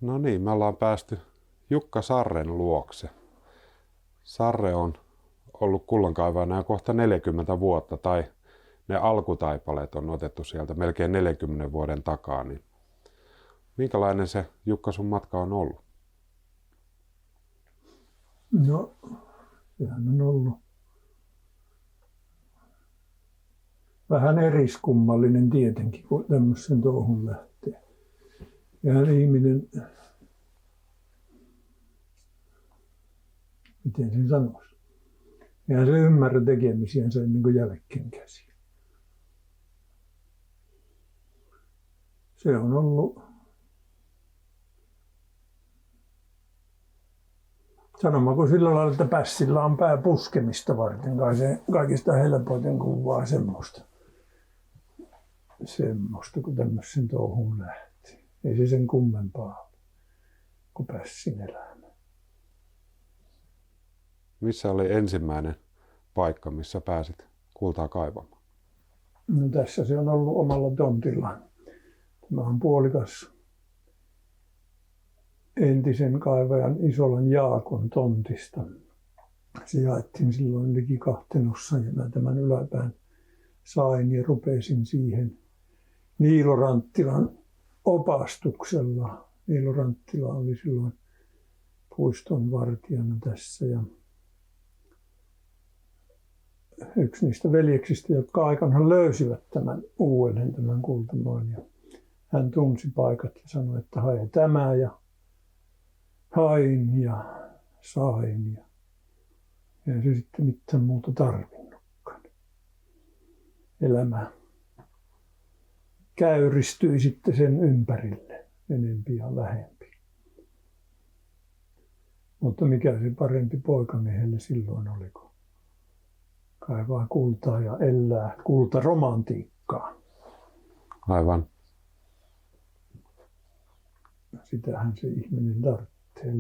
No niin, me ollaan päästy Jukka Sarren luokse. Sarre on ollut kullankaivajana jo kohta 40 vuotta, tai ne alkutaipaleet on otettu sieltä melkein 40 vuoden takaa. Niin minkälainen se, Jukka, sun matka on ollut? No, sehän on ollut vähän eriskummallinen tietenkin, kun tämmöisen touhun lähtee. Ja ihminen, miten sen sanoisi, eihän se ymmärrä tekemisiänsä ennen kuin jälkeen käsin. Se on ollut, sanomaanko sillä lailla, että pässillä on pää puskemista varten, kai se kaikista helpoiten kuvaa semmoista, kun tämmöisen touhuun lähti. Ei se sen kummempaa kuin pässin elämä. Missä oli ensimmäinen paikka, missä pääsit kultaa kaivamaan? No tässä se on ollut omalla tontillaan. Tämä on puolikas entisen kaivajan Isolan Jaakon tontista. Se jaettiin silloin liki kahtenossa ja mä tämän yläpään sain ja rupesin siihen Niilo Ranttilan opastuksella. Niilo Ranttila oli silloin puiston vartijana tässä ja yksi niistä veljeksistä, jotka aikanaan löysivät tämän uudelleen tämän kultamoon. Ja hän tunsi paikat ja sanoi, että hae tämä ja hain ja sain. Ja ei se sitten mitään muuta tarvinnutkaan. Elämä käyristyi sitten sen ympärille enempi ja vähempi. Mutta mikä se parempi poikamiehelle silloin oli, kun kaivaa kultaa ja elää kultaromantiikkaa. Aivan. Sitähän se ihminen tarvitsee,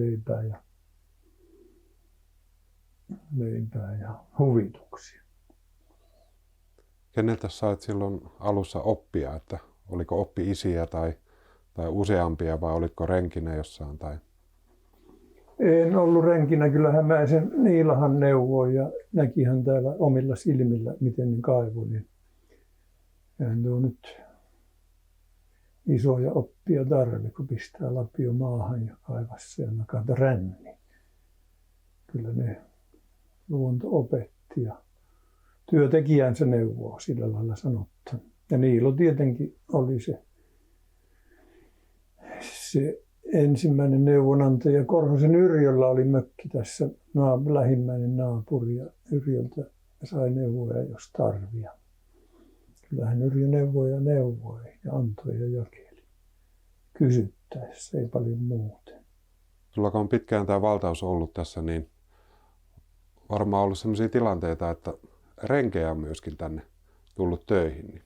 leipää ja huvituksia. Keneltä sait silloin alussa oppia, että oliko oppi-isiä tai useampia vai olitko renkinä jossain? Tai... En ollut renkinä, kyllähän mä sen Niilahan neuvoi ja näkihän täällä omilla silmillä, miten ne kaivoi. Niin eihän tuo nyt isoja oppia tarve, kun pistää lapio maahan ja kaivassa ja nakata ränni. Kyllä ne luonto opetti ja työtekijänsä neuvoo, sillä lailla sanottuna. Ja Niilo tietenkin oli se ensimmäinen neuvonantaja. Korhosen Yrjöllä oli mökki tässä, lähimmäinen naapuri, ja Yrjöltä sai neuvoja, jos tarvia. Kyllähän Yrjö neuvoi ja antoi ja jakeli. Kysyttäessä, ei paljon muuten. Sulla on pitkään tämä valtaus ollut tässä, niin varmaan ollut sellaisia tilanteita, että renkejä on myöskin tänne tullut töihin. Niin.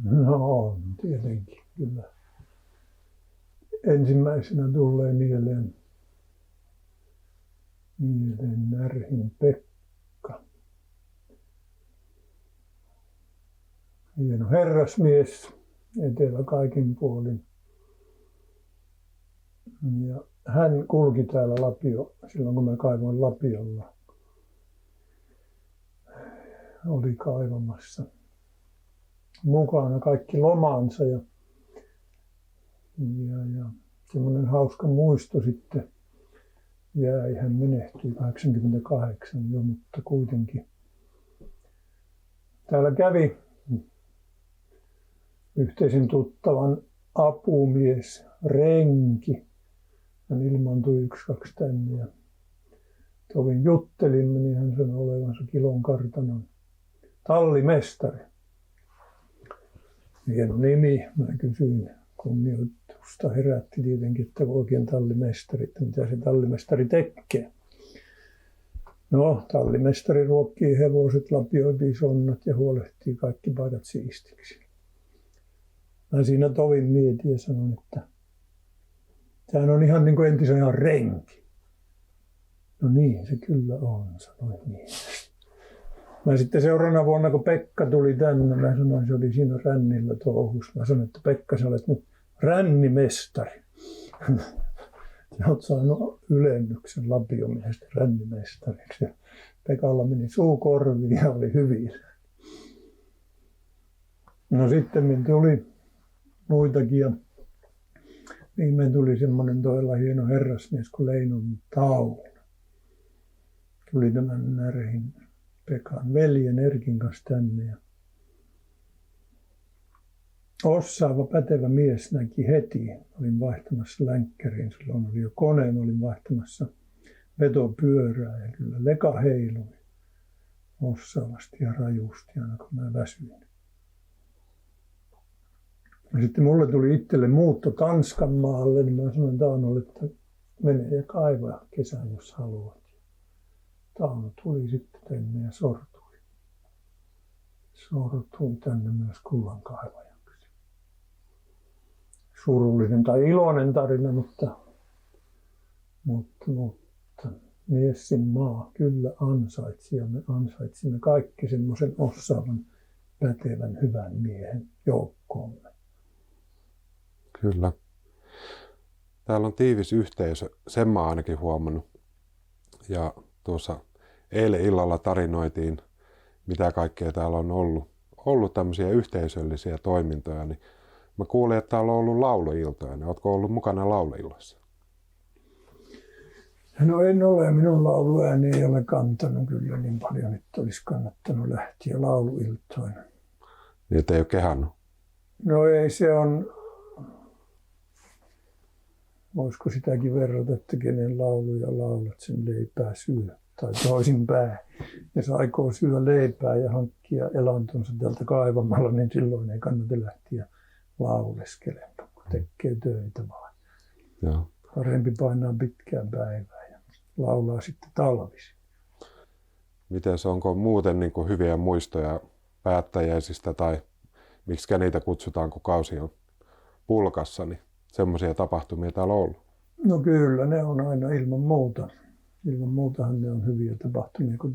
No on, tietenkin, kyllä. Ensimmäisenä tulee mieleen Närhin Pekka. Hieno herrasmies, etelä kaikin puolin. Ja hän kulki täällä silloin kun mä kaivoin lapiolla. Oli kaivamassa mukana kaikki lomansa ja semmoinen hauska muisto sitten jäi. Hän menehtyi 88 jo, mutta kuitenkin. Täällä kävi yhteisen tuttavan apumies, renki. Hän ilmaantui 1-2 tänne ja tovin juttelimme, niin hän sanoi olevansa Kilon kartanon tallimestari. Hieno nimi, mä kysyin. Kunnioitusta herätti tietenkin, että oikein tallimestari, että mitä se tallimestari tekee. No, tallimestari ruokkii hevoset, lapioi bisonnat ja huolehtii kaikki paikat siistiksi. Mä siinä tovin mietin ja sanoin, että sehän on ihan niin kuin entisen ajan renki. No niin, se kyllä on, sanoi mies. Mä sitten seuraavana vuonna, kun Pekka tuli tänne, mä sanoin, se oli siinä rännillä touhussa. Mä sanoin, että Pekka, sä olet nyt rännimestari. Sä oot saanut ylennyksen lapiomiehestä rännimestariksi. Ja Pekalla meni suu korviin ja oli hyvillä. No sitten tuli muitakin ja viimein tuli semmoinen todella hieno herrasmies kuin Leinon Tauno. Tuli tämän Närhin Pekan veljen Erkin kanssa tänne. Ja osaava, pätevä mies näki heti. Olin vaihtamassa länkkäriin, silloin oli jo koneen, olin vaihtamassa vetopyörää ja kyllä leka heilui osaavasti ja rajusti aina kun mä väsyin. Ja sitten mulle tuli itselle muutto Tanskan maalle, niin mä sanoin Taunolle, että mene ja kaiva kesän, jos haluat. Tauno tuli sitten tänne ja sortui. Sortui tänne myös kullankaivajaksi. Surullinen tai iloinen tarina, mutta Miessin maa kyllä ansaitsi ja me ansaitsimme kaikki semmoisen osaavan, pätevän, hyvän miehen joukkoomme. Kyllä. Täällä on tiivis yhteisö, sen mä ainakin huomannut. Ja tuossa eilen illalla tarinoitiin, mitä kaikkea täällä on ollut tämmöisiä yhteisöllisiä toimintoja, niin mä kuulin, että täällä on ollut lauluiltoja. Ootko ollut mukana lauluilloissa? No en ole, minun lauluääni ei ole kantanut kyllä niin paljon, että olisi kannattanut lähteä lauluiltoina. Niin, että ei ole kehannut? No ei, se on, voisiko sitäkin verrata, että kenen lauluja laulat, sen leipää syö. Tai toisinpäin. Jos aikoo syödä leipää ja hankkia elantonsa tältä kaivamalla, niin silloin ei kannata lähteä lauleskelemaan, kun tekee töitä vaan. Joo. Parempi painaa pitkään päivään ja laulaa sitten talvisin. Miten se, onko muuten niin kuin hyviä muistoja päättäjäisistä tai miksi niitä kutsutaan, kun kausi on pulkassa, niin semmoisia tapahtumia täällä on ollut? No kyllä, ne on aina ilman muuta. Ilman muutahan ne on hyviä tapahtumia, kun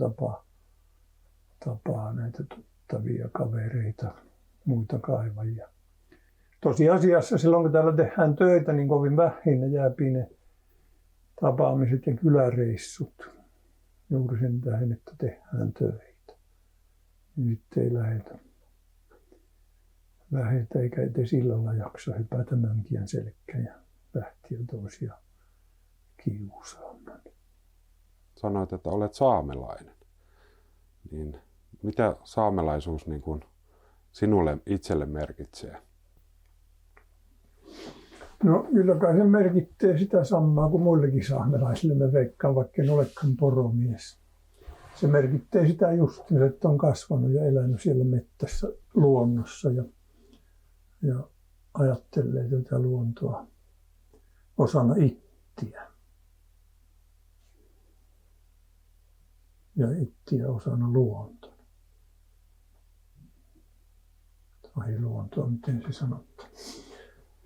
tapaa näitä tuttavia kavereita, muita kaivajia. Tosiasiassa silloin, kun täällä tehdään töitä, niin kovin vähin ne jääpi ne tapaamiset ja kyläreissut. Juuri sen tähden, että tehdään töitä. Nyt ei lähetä eikä edes illalla jaksa hypätä mönkien selkkään ja lähtiä toisia kiusaamaan. Sanoit, että olet saamelainen. Niin mitä saamelaisuus niin kuin sinulle itselle merkitsee? No kyllä kai se merkitsee sitä samaa kuin muillekin saamelaisille, mä veikkaan, vaikka en olekaan poromies. Se merkitsee sitä just, että on kasvanut ja elänyt siellä mettässä luonnossa ja ajattelee tätä luontoa osana ittiä. Ja ittiä osana luontoa. Tai luontoa, miten se sanotaan.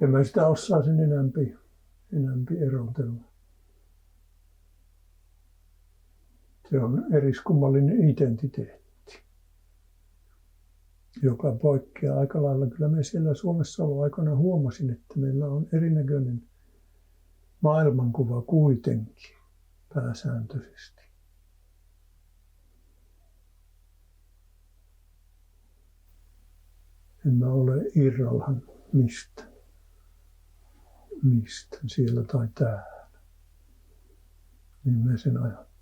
En mä sitä osaa sen enämpi erotella. Se on eriskummallinen identiteetti, joka poikkeaa aika lailla. Kyllä me siellä Suomessa aikana huomasin, että meillä on erinäköinen maailmankuva kuitenkin pääsääntöisesti. En mä ole irrallaan mistä siellä tai täällä. Niin mä sen ajattelen.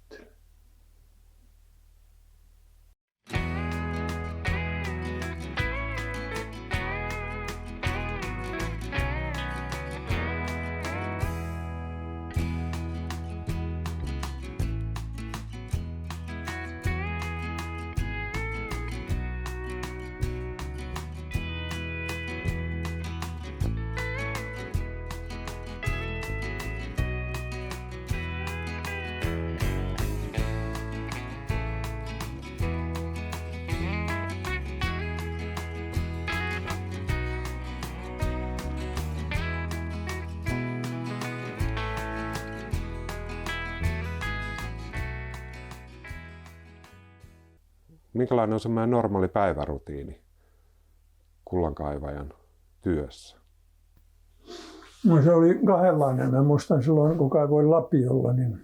Minkälainen on semmoinen normaali päivärutiini kullankaivajan työssä? No se oli kahdenlainen. Mä muistan silloin, kun kaivoin lapiolla, niin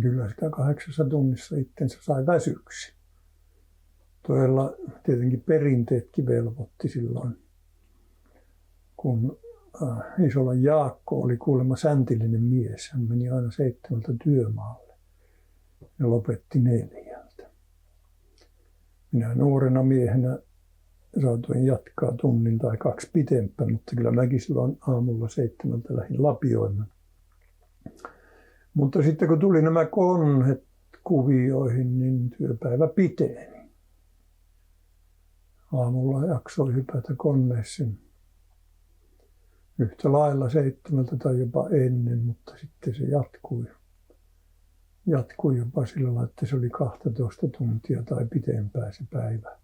kyllä sitä 8 tunnissa itsensä sai väsyksi. Todella tietenkin perinteetkin velvoitti silloin, kun Isolan Jaakko oli kuulemma säntillinen mies. Hän meni aina 7 työmaalle ja lopetti 4. Minä nuorena miehenä saatoin jatkaa tunnin tai 2 pitempään, mutta kyllä mäkin silloin aamulla 7 lähdin lapioimaan. Mutta sitten kun tuli nämä konhet kuvioihin, niin työpäivä piteni. Aamulla jaksoi hypätä koneeseen yhtä lailla 7 tai jopa ennen, mutta sitten se jatkui jopa sillä lailla, että se oli 12 tuntia tai pitempään se päivä.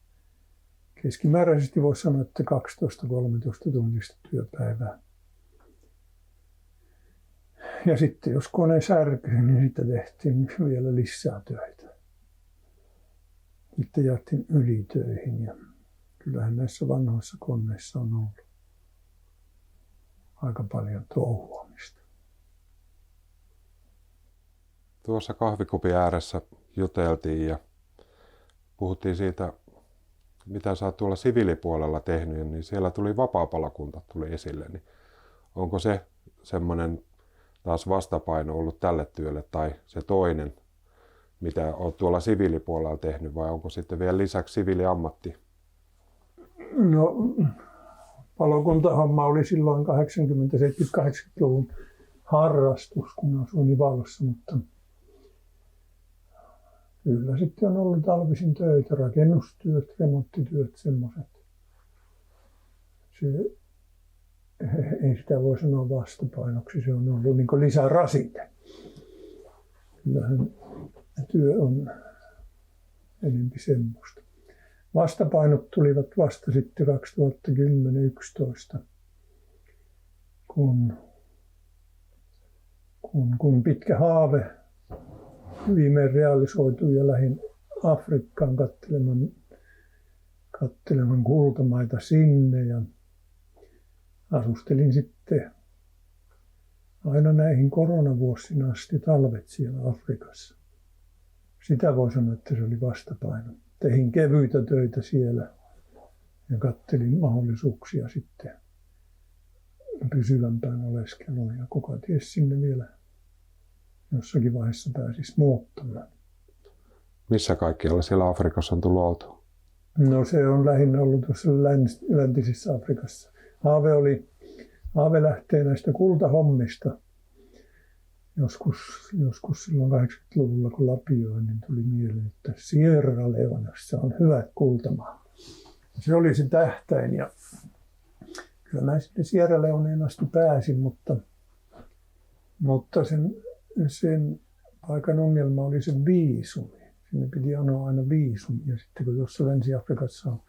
Keskimääräisesti voisi sanoa, että 12-13 tunnista työpäivää. Ja sitten jos kone särkyi, niin sitten tehtiin vielä lisää töitä. Sitten jäätiin ylitöihin ja kyllähän näissä vanhoissa koneissa on ollut aika paljon touhuamista. Tuossa kahvikupin ääressä juteltiin ja puhuttiin siitä, mitä sä oot tuolla siviilipuolella tehnyt, niin siellä tuli vapaapalokunta tuli esille. Niin onko se semmoinen taas vastapaino ollut tälle työlle tai se toinen, mitä oot tuolla siviilipuolella tehnyt, vai onko sitten vielä lisäksi siviiliammatti? No, palokuntahomma oli silloin 80-70-80-luvun harrastus, kun asuin Ivalossa, mutta kyllä sitten on ollut talvisin töitä, rakennustyöt, remonttityöt, semmoiset. Ei sitä voi sanoa vastapainoksi, se on ollut niin kuin lisärasite. Kyllähän työ on enempi semmoista. Vastapainot tulivat vasta sitten 2010-2011, kun pitkä haave viimein realisoitui ja lähdin Afrikkaan katselemaan kultamaita sinne ja asustelin sitten aina näihin koronavuosina asti talvet siellä Afrikassa. Sitä voi sanoa, että se oli vastapaino. Tein kevyitä töitä siellä ja katselin mahdollisuuksia sitten pysyvämpään oleskeluun ja kuka ties sinne vielä jossakin vaiheessa pääsisi muuttamaan. Missä kaikkialla siellä Afrikassa on tullut oltua? No se on lähinnä ollut tuossa läntisessä Afrikassa. Haave lähtee näistä kultahommista. Joskus silloin 80-luvulla, kun lapioin, niin tuli mieleen, että Sierra Leoneassa on hyvät kultamaat. Se oli se tähtäin ja kyllä mä sitten Sierra Leoneen asti pääsin, mutta sen paikan ongelma oli se viisumi. Sinne piti anoa aina viisumi ja sitten kun tuossa Länsi-Afrikassa on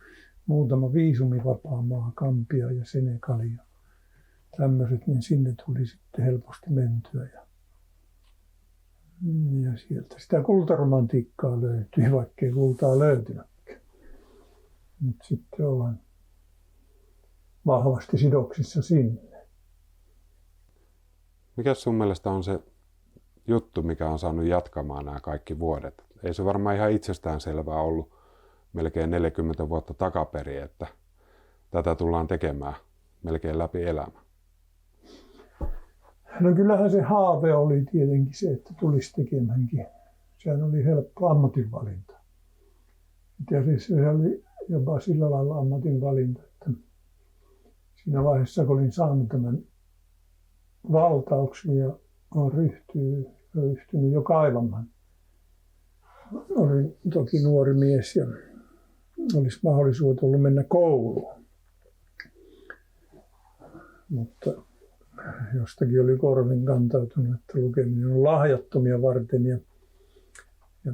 muutama viisumivapaa maa, Gambia ja Senegal ja tämmöiset, niin sinne tuli sitten helposti mentyä. Ja sieltä sitä kultaromantiikkaa löytyi, vaikkei kultaa löytynytkään. Nyt sitten ollaan vahvasti sidoksissa sinne. Mikä sun mielestä on se juttu, mikä on saanut jatkamaan nämä kaikki vuodet? Ei se varmaan ihan itsestäänselvää ollut melkein 40 vuotta takaperin, että tätä tullaan tekemään melkein läpi elämä. No kyllähän se haave oli tietenkin se, että tulisi tekemäänkin. Sehän oli helppo ammatinvalinta. Ja siis se oli jopa sillä lailla ammatinvalinta, että siinä vaiheessa kun olin saanut tämän valtauksen ja olen ryhtynyt jo kaivamaan. Olin toki nuori mies ja olisi mahdollisuus ollut mennä kouluun. Mutta jostakin oli korvin kantautunut, että lukeminen on lahjattomia varten ja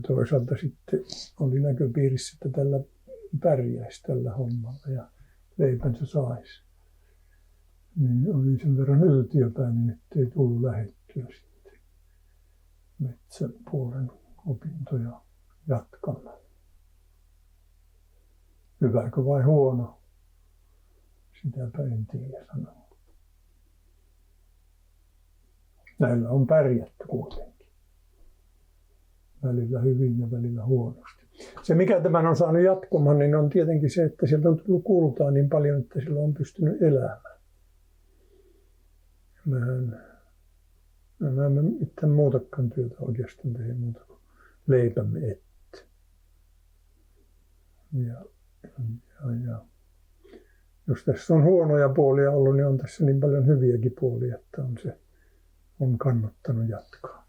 toisaalta sitten oli näköpiirissä, että tällä pärjäisi tällä hommalla ja leipänsä saisi. Niin oli sen verran yltiöpäinen, ettei tullut lähdettyä sitten metsäpuolen opintoja jatkamaan. Hyväkö vai huono? Sitäpä en tiedä sanoa. näillä on pärjätty kuitenkin. Välillä hyvin ja välillä huonosti. Se, mikä tämän on saanut jatkumaan, niin on tietenkin se, että sieltä on tullut kultaa niin paljon, että sillä on pystynyt elämään. Mä en mitään muutakaan työtä oikeastaan tehdä muuta kuin leipämme ette. Ja jos tässä on huonoja puolia ollut, niin on tässä niin paljon hyviäkin puolia, että on kannattanut jatkaa.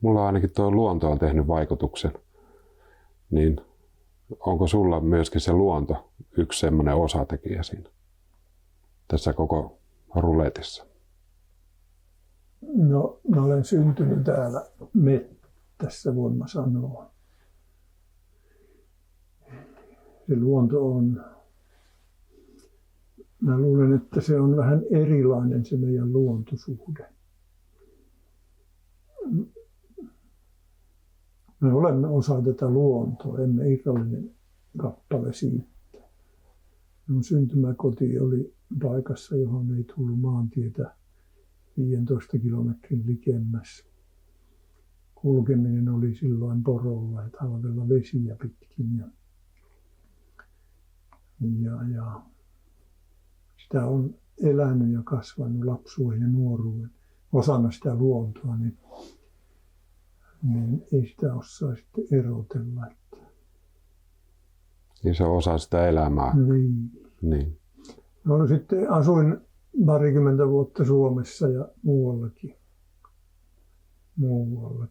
Mulla ainakin tuo luonto on tehnyt vaikutuksen. Niin onko sulla myöskin se luonto yksi semmoinen osatekijä siinä tässä koko ruletissa? No, mä olen syntynyt täällä mettässä, voin mä sanoa. Se luonto on, mä luulen, että se on vähän erilainen se meidän luontosuhde. Me olemme osa tätä luontoa, emme irrallinen kappale siitä. Minun syntymäkoti oli paikassa, johon ei tullut maantietä 15 kilometrin likemmäs. Kulkeminen oli silloin porolla ja talvella vesiä pitkin. Ja sitä on elänyt ja kasvanut lapsuuden ja nuoruuden osana sitä luontoa, niin ei sitä osaa sitten erotella. Niin se on osa sitä elämää. Niin. No sitten asuin parikymmentä vuotta Suomessa ja muuallakin.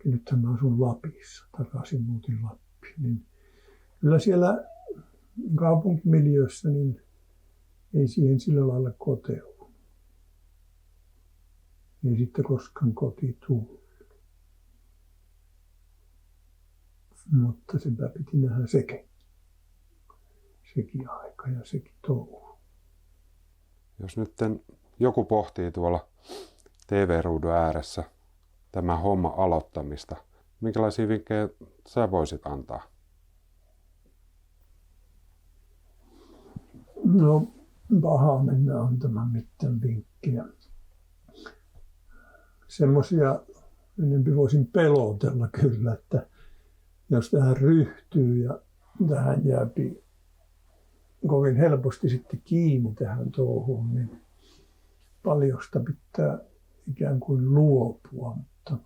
Nythän mä asun Lapissa, takaisin muutin Lappiin. Niin kyllä siellä kaupunkimiljöössä niin ei siihen sillä lailla koteudu. Ei sitten koskaan koti tullut. Mutta senpä piti nähdä sekin aika ja sekin touhu. Jos nyt joku pohtii tuolla TV-ruudun ääressä tämän homman aloittamista, minkälaisia vinkkejä sä voisit antaa? No, paha mennä antamaan mitään vinkkejä. Semmoisia enemmän voisin pelotella kyllä, että jos tähän ryhtyy ja tähän jääpi kovin helposti sitten kiinni tähän touhuun, niin paljosta pitää ikään kuin luopua, mutta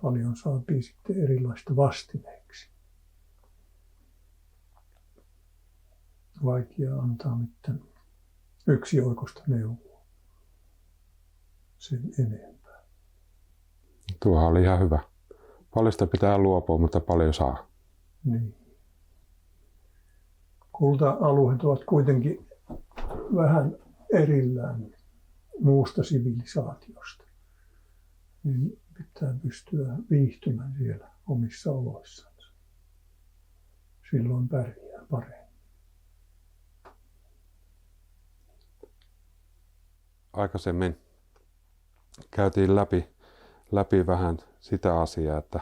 paljon saapii sitten erilaista vastineeksi. Vaikea antaa mitään yksioikoista neuvoa sen enempää. Tuohan oli ihan hyvä. Paljosta pitää luopua, mutta paljon saa. Niin. Kulta-alueet ovat kuitenkin vähän erillään muusta sivilisaatiosta. Niin pitää pystyä viihtymään siellä omissa oloissansa. Silloin pärjää paremmin. Aikaisemmin käytiin läpi vähän sitä asiaa, että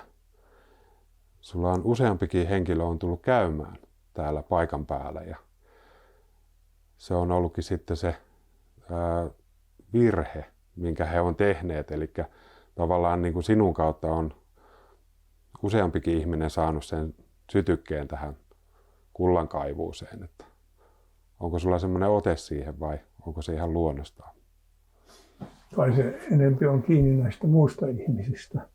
sulla on useampikin henkilö on tullut käymään täällä paikan päällä ja se on ollutkin sitten se virhe, minkä he on tehneet. Eli tavallaan niin kuin sinun kautta on useampikin ihminen saanut sen sytykkeen tähän kullankaivuuseen. Että onko sulla semmoinen ote siihen vai onko se ihan luonnostaan? Kai se enempi on kiinni näistä muista ihmisistä.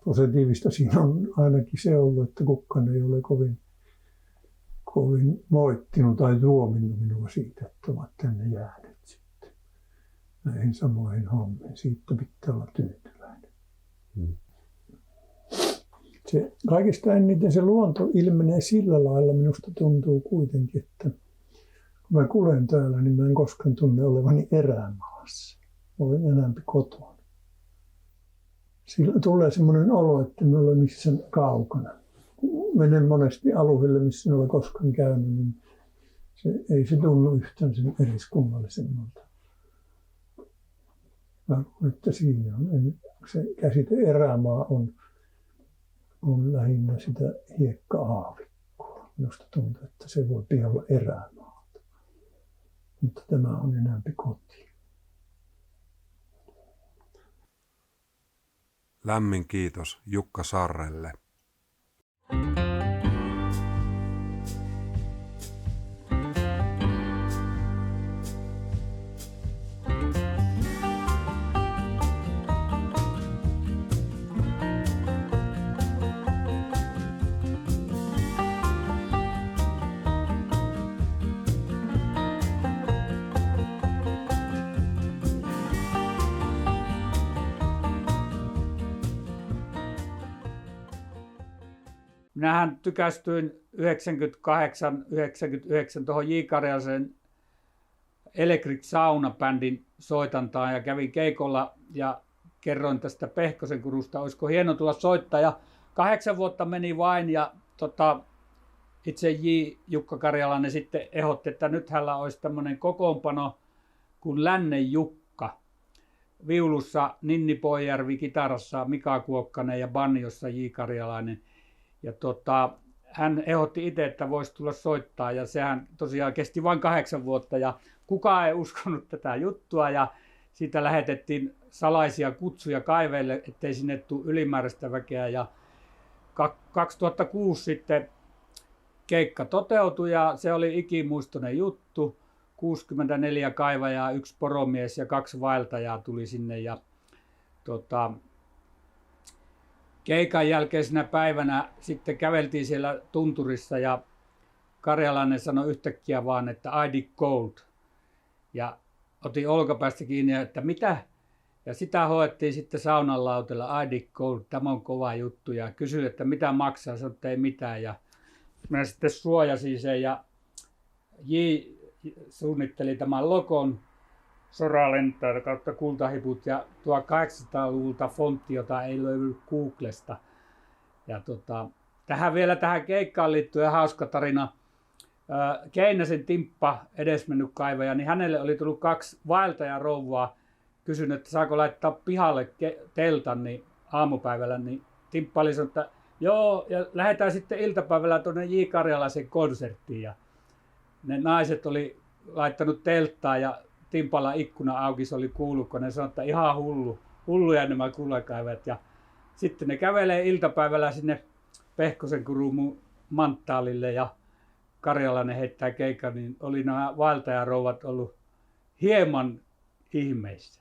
Positiivista siinä on ainakin se ollut, että kukaan ei ole kovin moittinut tai tuominnut minua siitä, että ovat tänne jääneet sitten näihin samoihin hommiin. Siitä pitää olla tyytyväinen. Se, kaikista eniten se luonto ilmenee sillä lailla, minusta tuntuu kuitenkin, että kun mä kuljen täällä, niin mä en koskaan tunne olevani erämaassa. Olen enemmän kotona. Silloin tulee semmoinen olo, että en ole missään kaukana. Kun menen monesti alueelle, missä en ole koskaan käynyt, niin ei se tunnu yhtään sen eriskummallisemmalta. Että siinä on se käsite erämaa on lähinnä sitä hiekka-aavikkoa. Minusta tuntuu, että se voi olla erämaata. Mutta tämä on enemmän koti. Lämmin kiitos Jukka Sarrelle. Minähän tykästyin 98-99 tuohon J. Karjalaisen Electric Sauna-bändin soitantaan ja kävin keikolla ja kerroin tästä Pehkosen Kurusta, olisiko hieno tulla soittaa. Ja 8 vuotta meni vain ja itse Jukka Karjalainen sitten ehdotti, että nyt hänellä olisi tämmöinen kokoonpano kuin Lännen Jukka. Viulussa Ninni Poijärvi, kitarassa Mika Kuokkanen ja banjossa J. Karjalainen. Ja hän ehdotti itse, että voisi tulla soittaa ja sehän tosiaan kesti vain 8 vuotta ja kukaan ei uskonut tätä juttua ja siitä lähetettiin salaisia kutsuja kaiveille, ettei sinne tule ylimääräistä väkeä ja 2006 sitten keikka toteutui ja se oli ikimuistoinen juttu. 64 kaivajaa, 1 poromies ja 2 vaeltajaa tuli sinne ja keikan jälkeisenä päivänä sitten käveltiin siellä tunturissa ja Karjalainen sanoi yhtäkkiä vaan, että I dig cold. Ja otin olkapäästä kiinni, että mitä? Ja sitä hoettiin sitten saunan lautella, I dig cold, tämä on kova juttu. Ja kysyin, että mitä maksaa, sanoi, että ei mitään. Ja minä sitten suojasin sen ja J suunnitteli tämän logon. Sora lentää kautta kultahiput ja 1800-luvulta fontti, jota ei löydy Googlesta. Ja tähän keikkaan liittyen hauska tarina. Keinäsen Timppa, edesmennyt kaivaja, niin hänelle oli tullut 2 vaeltajarouvaa. Kysynyt, että saako laittaa pihalle teltan niin aamupäivällä. Niin Timppa oli sanonut, että joo, ja lähdetään sitten iltapäivällä tuonne J. Karjalaisen konserttiin. Ja ne naiset oli laittanut telttaa ja Timpalla ikkuna auki, se oli kuullut, kun ne sanoi, että ihan hulluja nämä kullankaivajat. Ja sitten ne kävelee iltapäivällä sinne Pehkosen Kurun manttaalille ja Karjalainen heittää keikan, niin oli nämä vaeltajarouvat ollut hieman ihmeissä.